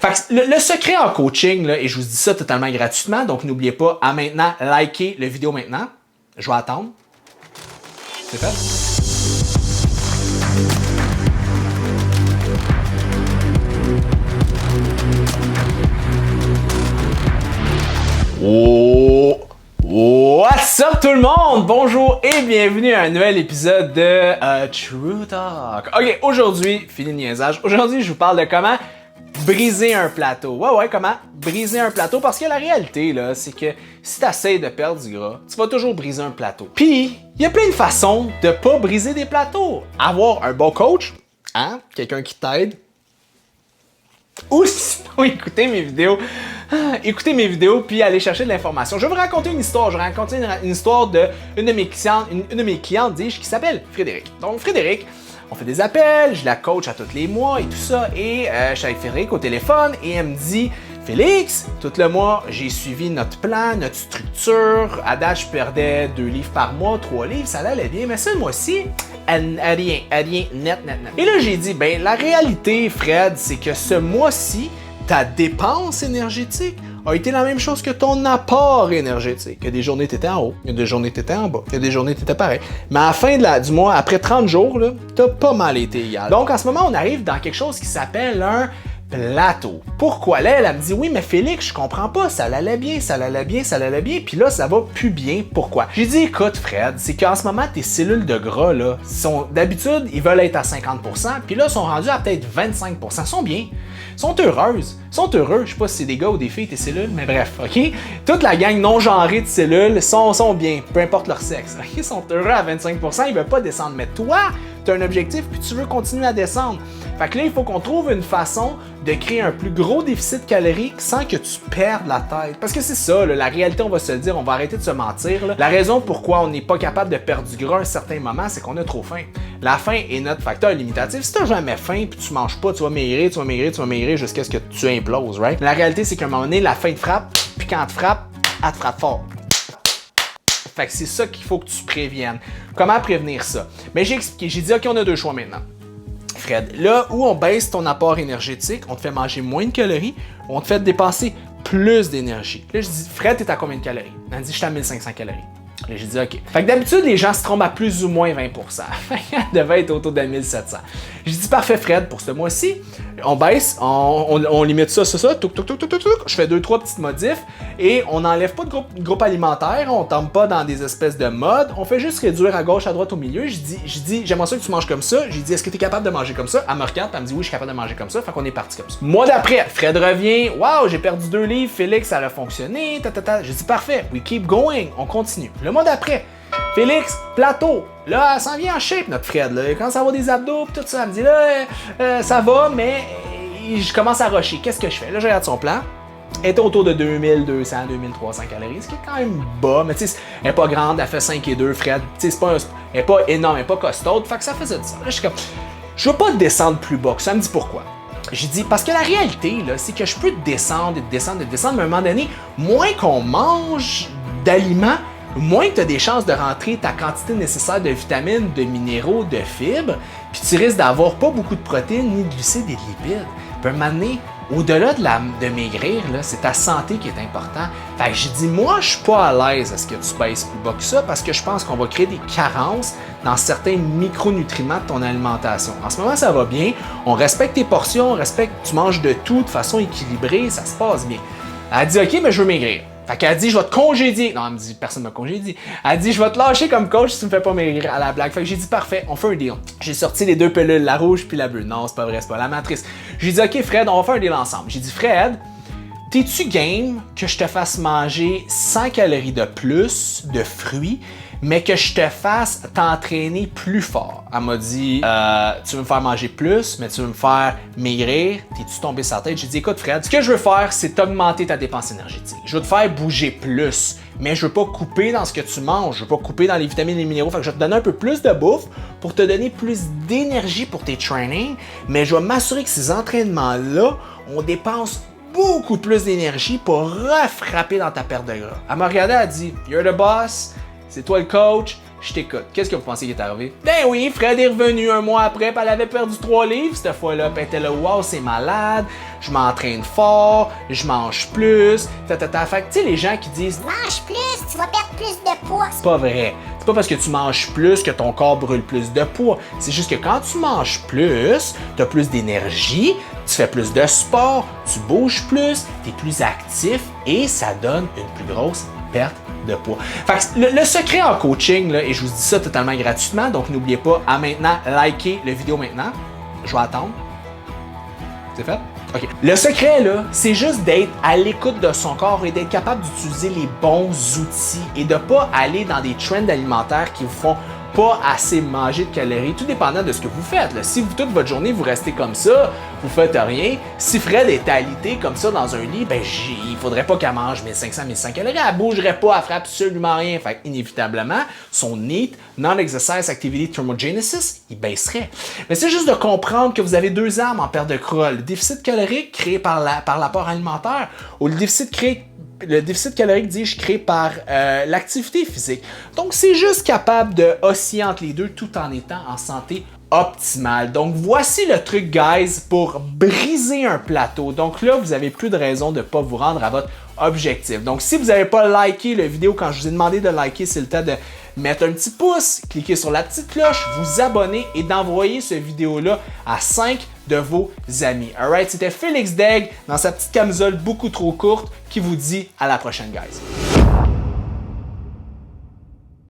Fait que le secret en coaching, là, et je vous dis ça totalement gratuitement, donc n'oubliez pas à maintenant liker la vidéo maintenant. Je vais attendre. C'est fait. Oh! What's up tout le monde? Bonjour et bienvenue à un nouvel épisode de True Talk. Ok, aujourd'hui, fini le niaisage. Aujourd'hui, je vous parle de comment briser un plateau. Ouais, comment briser un plateau? Parce que la réalité, là, c'est que si tu essaies de perdre du gras, tu vas toujours briser un plateau. Puis, il y a plein de façons de pas briser des plateaux. Avoir un bon coach, hein? Quelqu'un qui t'aide. Ou sinon, écouter mes vidéos. Écoutez mes vidéos puis aller chercher de l'information. Je vais vous raconter une histoire. Je vais raconter une histoire d'une de mes clientes, dis-je, qui s'appelle Frédéric. Donc, Frédéric, on fait des appels, je la coach à tous les mois et tout ça. Et je suis avec Frédéric au téléphone et elle me dit Félix, tout le mois, j'ai suivi notre plan, notre structure. À date, je perdais 2 livres par mois, 3 livres, ça allait bien. Mais ce mois-ci, rien, net. Et là, j'ai dit, ben, la réalité, Fred, c'est que ce mois-ci, ta dépense énergétique a été la même chose que ton apport énergétique. Il y a des journées, tu étais en haut, il y a des journées, tu étais en bas, il y a des journées, tu étais pareil. Mais à la fin du mois, après 30 jours, tu as pas mal été égal. Donc, en ce moment, on arrive dans quelque chose qui s'appelle un plateau. Pourquoi? Là, elle me dit, oui, mais Félix, je comprends pas, ça allait bien, puis là, ça va plus bien. Pourquoi? J'ai dit, écoute, Fred, c'est qu'en ce moment, tes cellules de gras, là, d'habitude, ils veulent être à 50%, puis là, sont rendus à peut-être 25%. Ils sont bien. Sont heureuses, sont heureux. Je sais pas si c'est des gars ou des filles, tes cellules, mais bref, ok? Toute la gang non genrée de cellules sont bien, peu importe leur sexe. Ok? Ils sont heureux à 25%, ils veulent pas descendre. Mais toi, tu as un objectif puis tu veux continuer à descendre. Fait que là, il faut qu'on trouve une façon de créer un plus gros déficit calorique sans que tu perdes la tête. Parce que c'est ça, là, la réalité, on va se le dire, on va arrêter de se mentir. Là. La raison pourquoi on n'est pas capable de perdre du gras à un certain moment, c'est qu'on a trop faim. La faim est notre facteur limitatif. Si tu n'as jamais faim puis tu manges pas, tu vas maigrir jusqu'à ce que tu imploses, right? La réalité, c'est qu'à un moment donné, la faim te frappe, puis quand elle te frappe fort. Fait que c'est ça qu'il faut que tu préviennes. Comment prévenir ça? Mais j'ai expliqué, j'ai dit, OK, on a 2 choix maintenant. Fred, là où on baisse ton apport énergétique, on te fait manger moins de calories, on te fait dépenser plus d'énergie. Là, je dis, Fred, t'es à combien de calories? Elle me dit, je suis à 1500 calories. Là, j'ai dit, OK. Fait que d'habitude, les gens se trompent à plus ou moins 20%. Elle devait être autour de 1700. J'ai dit, parfait, Fred, pour ce mois-ci, on baisse, on limite ça, touc. Je fais 2-3 petites modifs et on n'enlève pas de groupe alimentaire, on tombe pas dans des espèces de modes, on fait juste réduire à gauche, à droite, au milieu. Je dis, j'aimerais ça que tu manges comme ça. J'ai dit, est-ce que tu es capable de manger comme ça? Elle me regarde, elle me dit, oui, je suis capable de manger comme ça. Fait qu'on est parti comme ça. Mois d'après, Fred revient, waouh, j'ai perdu 2 livres, Félix, ça a fonctionné, J'ai dit, parfait, we keep going, on continue. Le mois d'après, Félix, plateau. Là, elle s'en vient en shape, notre Fred. Là. Quand ça va des abdos, tout ça, elle me dit là, ça va, mais je commence à rusher. Qu'est-ce que je fais? Là, je regarde son plan. Elle est autour de 2200, 2300 calories, ce qui est quand même bas, mais tu sais, elle n'est pas grande, elle fait 5 et 2, Fred. Tu sais, elle n'est pas énorme, elle n'est pas costaude, fait que ça faisait du sens. Là, je suis comme, je veux pas descendre plus bas que ça. Elle me dit pourquoi? J'ai dit, parce que la réalité, là, c'est que je peux descendre, mais à un moment donné, moins qu'on mange d'aliments, moins que tu as des chances de rentrer ta quantité nécessaire de vitamines, de minéraux, de fibres, puis tu risques d'avoir pas beaucoup de protéines, ni de glucides et de lipides. Puis à un moment donné, au-delà de maigrir, là, c'est ta santé qui est important. Fait que j'ai dit, moi, je suis pas à l'aise à ce que tu baisses plus bas que ça parce que je pense qu'on va créer des carences dans certains micronutriments de ton alimentation. En ce moment, ça va bien. On respecte tes portions, tu manges de tout de façon équilibrée, ça se passe bien. Elle a dit, OK, mais je veux maigrir. Fait qu'elle dit, je vais te congédier. Non, elle me dit, personne ne m'a congédié. Elle dit, je vais te lâcher comme coach si tu me fais pas maigrir à la blague. Fait que j'ai dit, parfait, on fait un deal. J'ai sorti les 2 pilules, la rouge puis la bleue. Non, c'est pas vrai, c'est pas la matrice. J'ai dit, OK, Fred, on va faire un deal ensemble. J'ai dit, Fred, t'es-tu game que je te fasse manger 100 calories de plus de fruits, mais que je te fasse t'entraîner plus fort? Elle m'a dit, tu veux me faire manger plus, mais tu veux me faire maigrir? T'es-tu tombé sur la tête? J'ai dit, écoute Fred, ce que je veux faire, c'est augmenter ta dépense énergétique. Je veux te faire bouger plus, mais je veux pas couper dans ce que tu manges. Je veux pas couper dans les vitamines et les minéraux. Fait que je vais te donner un peu plus de bouffe pour te donner plus d'énergie pour tes trainings, mais je vais m'assurer que ces entraînements-là, on dépense beaucoup plus d'énergie pour refrapper dans ta perte de gras. Elle m'a regardé, elle a dit, you're the boss, c'est toi le coach, je t'écoute. Qu'est-ce que vous pensez qui est arrivé? Ben oui, Fred est revenu un mois après, puis elle avait perdu 3 livres cette fois-là. Puis elle était là, wow, c'est malade, je m'entraîne fort, je mange plus, Fait que tu sais, les gens qui disent, Mange plus, tu vas perdre plus de poids. c'est pas vrai. C'est pas parce que tu manges plus que ton corps brûle plus de poids. C'est juste que quand tu manges plus, tu as plus d'énergie, tu fais plus de sport, tu bouges plus, tu es plus actif et ça donne une plus grosse perte de poids. Fait que le secret en coaching, là, et je vous dis ça totalement gratuitement, donc n'oubliez pas à maintenant liker la vidéo maintenant. Je vais attendre. C'est fait? OK. Le secret, là, c'est juste d'être à l'écoute de son corps et d'être capable d'utiliser les bons outils et de pas aller dans des trends alimentaires qui vous font pas assez manger de calories, tout dépendant de ce que vous faites. Là. Si vous, toute votre journée, vous restez comme ça, vous faites rien, si Fred est alité comme ça dans un lit, ben il faudrait pas qu'elle mange 1500, 1500 calories, elle bougerait pas, elle ferait absolument rien. Fait inévitablement, son NEAT, Non-Exercise Activity Thermogenesis, il baisserait. Mais c'est juste de comprendre que vous avez deux armes en perte de gras. Le déficit calorique créé par l'apport alimentaire ou le déficit calorique, dis-je, créé par l'activité physique. Donc, c'est juste capable de osciller entre les deux tout en étant en santé optimale. Donc, voici le truc, guys, pour briser un plateau. Donc là, vous n'avez plus de raison de ne pas vous rendre à votre objectif. Donc, si vous n'avez pas liké la vidéo quand je vous ai demandé de liker, c'est le temps de mettre un petit pouce, cliquer sur la petite cloche, vous abonner et d'envoyer cette vidéo-là à 5 de vos amis. Alright, c'était Félix Daigle dans sa petite camisole beaucoup trop courte qui vous dit à la prochaine, guys.